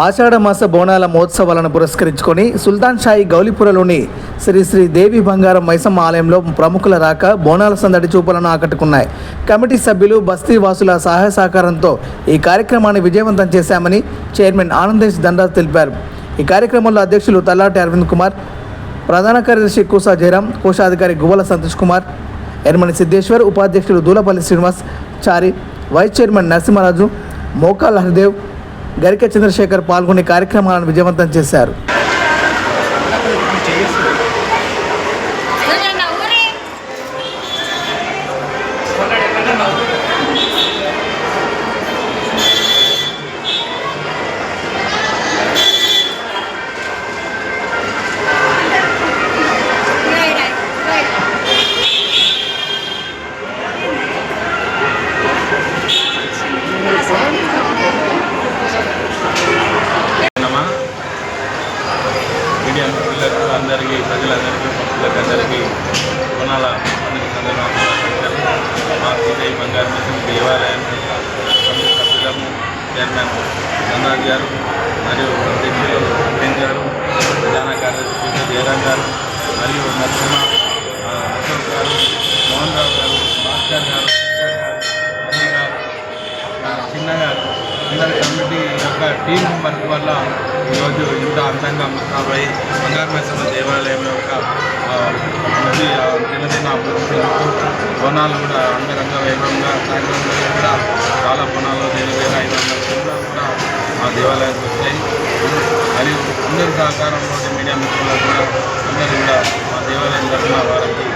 ఆషాఢమాస బోనాల మహోత్సవాలను పురస్కరించుకొని సుల్తాన్ షాయి గౌలిపురలోని శ్రీ శ్రీ దేవి బంగారం మైసమ్మ ఆలయంలో ప్రముఖుల రాక బోనాల సందడి చూపులను ఆకట్టుకున్నాయి. కమిటీ సభ్యులు బస్తీ వాసుల సహాయ సహకారంతో ఈ కార్యక్రమాన్ని విజయవంతం చేశామని చైర్మన్ ఆనందేశ్ దండార్ తెలిపారు. ఈ కార్యక్రమంలో అధ్యక్షులు తల్లాటి అరవింద్ కుమార్, ప్రధాన కార్యదర్శి కూసా జయరాం, కోశాధికారి గువ్వల సంతోష్ కుమార్, ఎర్మని సిద్ధేశ్వర్, ఉపాధ్యక్షులు దూలపల్లి శ్రీనివాస్ చారి, వైస్ చైర్మన్ నరసింహరాజు, మోకాల్ హరిదేవ్, గరిక చంద్రశేఖర్ పాల్గొని కార్యక్రమాలను విజయవంతం చేశారు. అందరికీ ప్రజలందరికీ భక్తులందరికీ బోనాల పండుగ సందర్భంగా మా శ్రీ బంగారు మైసమ్మ దేవాలయం కమిటీ సభ్యులము చైర్మన్ ధనరాజ్ గారు మరియు అధ్యక్షులు అరవింద్ గారు, ప్రధాన కార్యదర్శి జయరాం గారు మరియు నరసింహ అశోక్ గారు, మోహన్ రావు గారు, భాస్కర్ గారు, అనిల్ గారు, చిన్న గారు, అందరి కమిటీ యొక్క టీం వర్క్ వల్ల ఈరోజు ఇంత అందంగా ముస్తాబై బంగారు మైసమ్మ దేవాలయం యొక్క దినదిన అభివృద్ధి బోనాలు కూడా అంగరంగ వైభవంగా సాయంత్రం కూడా చాలా బోనాలు 7,500 కూడా మా దేవాలయానికి వచ్చాయి. మరియు అందరి సహకారంలో మీడియా మిత్రులు కూడా అందరూ కూడా మా దేవాలయం తరఫున వారికి